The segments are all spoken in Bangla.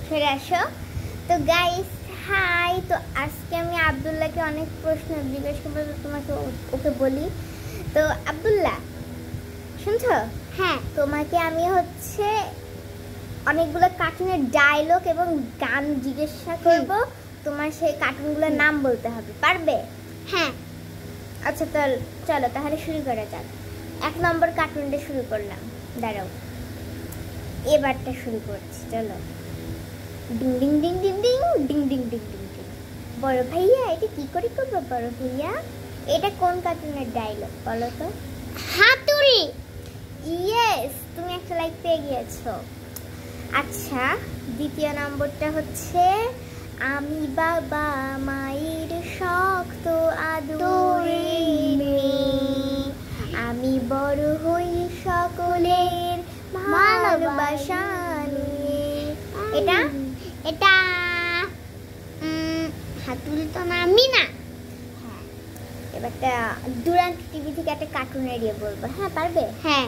ফিরে আসো। তো গাইস হাই, তো আজকে আমি আব্দুল্লাহকে অনেক প্রশ্ন জিজ্ঞেস করবো, তোমাকে ওকে বলি। তো আব্দুল্লাহ শুনছো? হ্যাঁ, তোমাকে আমি অনেকগুলো কার্টুনের ডায়লগ এবং গান জিজ্ঞাসা করব, তোমার সেই কার্টুনগুলোর নাম বলতে হবে, পারবে? হ্যাঁ। আচ্ছা চলো তাহলে শুরু করা যাক। 1 নম্বর কার্টুনটা শুরু করলাম, দাঁড়াও এবারটা শুরু করছি, চলো। Ding ding ding ding ding ding ding ding ding ding. বড় ভাইয়া এটা কি করে করবো বড় ভাইয়া? এটা কোন কার্টুনের ডায়লগ বলো তো? হাতুড়ি। ইয়েস, তুমি একটা লাইক পেয়ে গিয়েছো। আচ্ছা, দ্বিতীয় নম্বরটা হচ্ছে আমি বাবা মায়ের শক্ত আদরে আমি বড় হই সকলের ভালোবাসা নিয়ে। এটা এটা হাতুড়ি তো না, মিনা। হ্যাঁ, এবারটা দুরান্ত টিভি থেকে একটা কার্টুনের বলবো, হ্যাঁ পারবে? হ্যাঁ।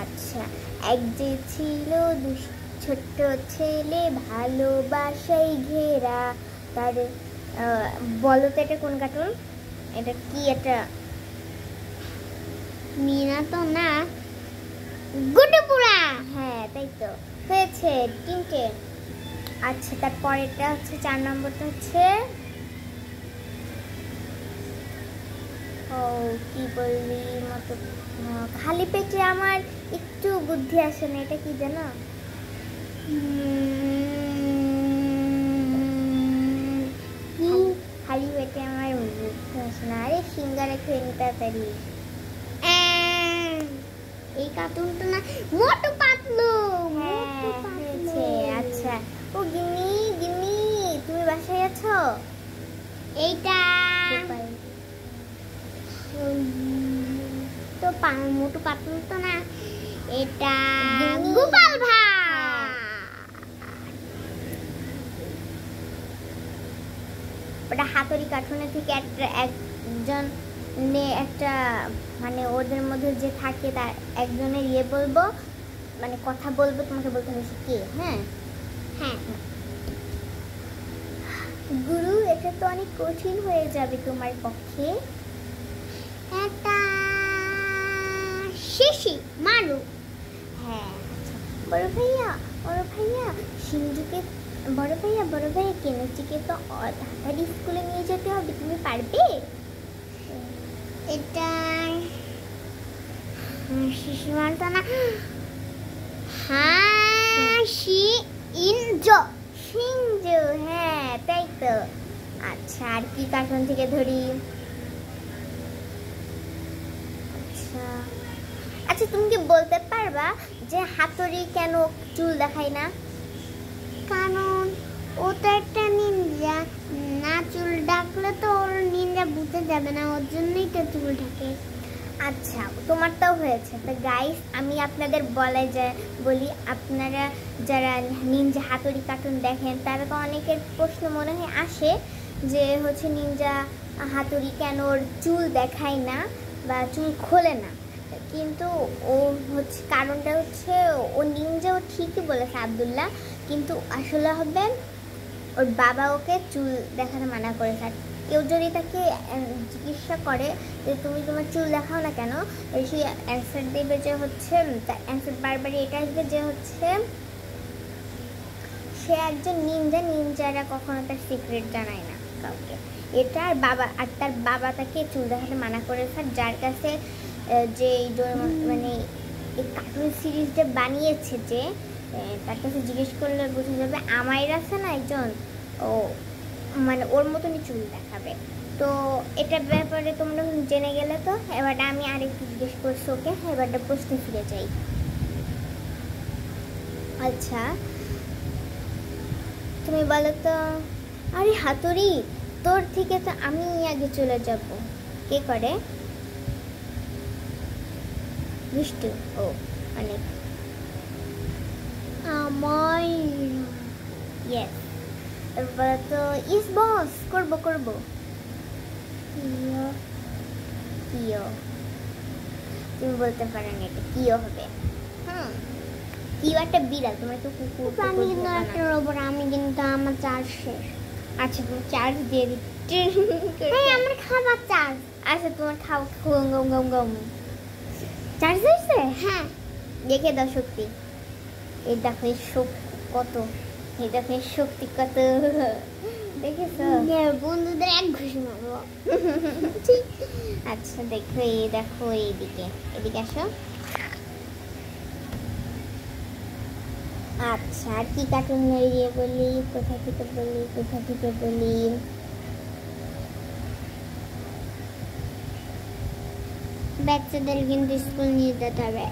আচ্ছা, এক যে ছিল ছোট্ট ছেলে ভালোবাসায় ঘেরা, তার বলো তো এটা কোন কার্টুন? এটা কি? এটা মিনা তো না, গুড্ডুপুরা। হ্যাঁ তাই তো, হয়েছে 3টে। আচ্ছা, তারপরেরটা হচ্ছে 4 নম্বরটা হচ্ছে কি বললি মতো, খালি পেটে আমার একটু বুদ্ধি আসে না, এটা কি জানো? খালি পেটে আমার বুদ্ধি আসে না। আরে সিঙ্গারা খেয়ে নি তাড়াতাড়ি। এই কার্টুনটা না মোটু পাতলু। হয়েছে। আচ্ছা, ও গিন্নি গিন্নি তুমি বাসায় আছো? এইটা তো মোটু পাতলু তো না, এটা গোপাল ভাই। ওটা হাতুড়ি কার্টুনে থেকে একজন একটা মানে ওদের মধ্যে যে থাকে তার একজনের বলবো, মানে কথা বলবো, তোমাকে বলতে হবে সে কে। হ্যাঁ হ্যাঁ। গুরু, এটা তো অনেক কঠিন হয়ে যাবে তোমার পক্ষে। এটা শিশি মারু। হ্যাঁ। বড় ভাইয়া সিন্ধুকে বড় ভাইয়া কেনুচিকে তো তাড়াতাড়ি স্কুলে নিয়ে যেতে হবে, তুমি পারবে? এটা শিশি মারতো না, সিঞ্জু। হ্যাঁ তাই তো। আচ্ছা, আর কি কার্টুন থেকে ধরি? আচ্ছা, তুমি কি বলতে পারবা যে হাতুড়ি কেন চুল দেখায় না? কারণ ও তো একটা নিনজা, না চুল ডাকলে তো ওর নিনজা বুঝতে যাবে না, ওর জন্যই তো চুল ঢাকে। আচ্ছা, তোমারটাও হয়েছে। তো গাইস, আমি আপনাদের বলি, আপনারা যারা নিনজা হাতুড়ি কার্টুন দেখেন তারা তো অনেকের প্রশ্ন মনে হয় আসে যে নিনজা হাতুড়ি কেন ওর চুল দেখায় না বা চুল খোলে না। কিন্তু ও কারণটা ও নিনজা, ও ঠিকই বলেছে আব্দুল্লাহ, কিন্তু আসলে ওর বাবা ওকে চুল দেখাতে মানা করেছে। আর কেউ যদি তাকে জিজ্ঞাসা করে যে তুমি তোমার চুল দেখাও না কেন, সে অ্যান্সার দেবে যে তার অ্যান্সার বারবারই এটা আসবে যে সে একজন নিনজারা কখনো তার সিক্রেট জানায় না কাউকে। এটা আর তার বাবা তাকে চুল দেখাতে মানা করেছে। যার কাছে যে মানে এই কার্টুন সিরিজটা বানিয়েছে, যে তার কাছে জিজ্ঞেস করলে বোঝা যাবে আমাইর আছে না একজন, ও মানে ওর মতনই চুল দেখাবে। তো এটার ব্যাপারে তোমরা জেনে গেলে। তো এবারটা আমি আরেকটু জিজ্ঞেস করছি ওকে, এবারটা প্রশ্নে ফিরে যাই। আচ্ছা, তুমি বলো তো, আরে হাতুড়ি তোর থেকে তো আমি আগে চলে যাব, কে করে? মিষ্টি। ও অনেক আমার ইয়েস। তারপরে তো ইস বস করবো কিও। তুমি বলতে পারো না, এটা কিও হবে। কি একটা বিড়াল, তোমার তো কুকুর। আমি কিন্তু একটা রোবট, আমি কিন্তু আমার চার্জ শেষ। আচ্ছা তুমি চার্জ দিয়ে দিচ্ছি। আমার খাবার চার্জ। আচ্ছা তোমার খাও, গম গম গম চার্জ হয়েছে। হ্যাঁ দেখে দাও শক্তি। এই দেখো এই শক্তি কত, এই দেখো এই শক্তি কত, দেখেছো? বন্ধুদের এক ঘুষি মারবো। আচ্ছা দেখো, এই দেখো এইদিকে, এদিকে আসো। আচ্ছা আর কি কার্টুন নিয়ে বলি, কোথা থেকে বলি, কোথা থেকে বলি? বাচ্চাদের কিন্তু স্কুল নিয়ে যেতে হবে।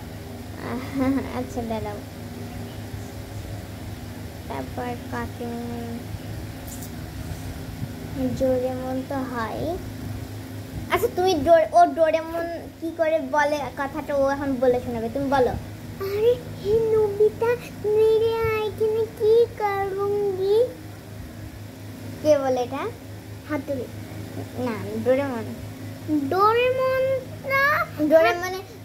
আচ্ছা দাঁড়াও, তারপর কার্টুন ডোরেমন তো হয়। আচ্ছা তুমি ও ডোরেমন কি করে বলে কথাটা, ও এখন বলে শোনাবে, তুমি বলো। अरे हे नोबिता मेरे এখানে কি করুঙ্গি, কে বলে এটা? হাতুড়ি না, ডোরেমন। ডোরেমন না,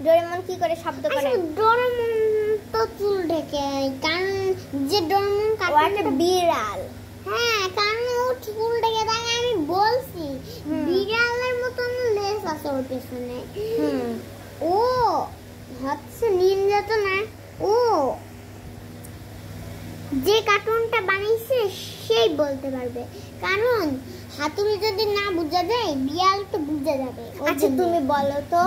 ডোরেমন কি করে শব্দ করে? ডোরেমন তো চুল ঢেকে, কারণ যে ডোরেমন কাটে বিড়াল। হ্যাঁ কারণ ও চুল ঢেকে থাকে, আমি বলছি বিড়ালের মতন লেজ আছে ওর পেছনে। ও হচ্ছে নিনজা তো না, ও যে কার্টুনটা বানাইছে সেই বলতে পারবে, কারণ হাতুড়ি যদি না বুঝা যায় বিড়াল তো বুঝা যাবে। আচ্ছা তুমি বলো তো,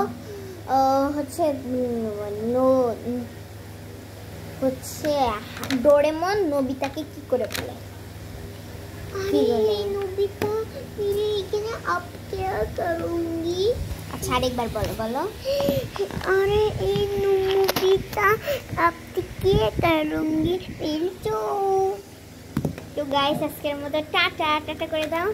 হচ্ছে ডোরেমন নোবিতাকে কি করে বলে? নোবিতা मेरे এখানে अब क्या करूंगी। अच्छा আরেকবার বলো বলো। अरे ए नोबिता अब क्या करूंगी फिर तो गाइस আজকের মতো টাটা টাটা করে দাও।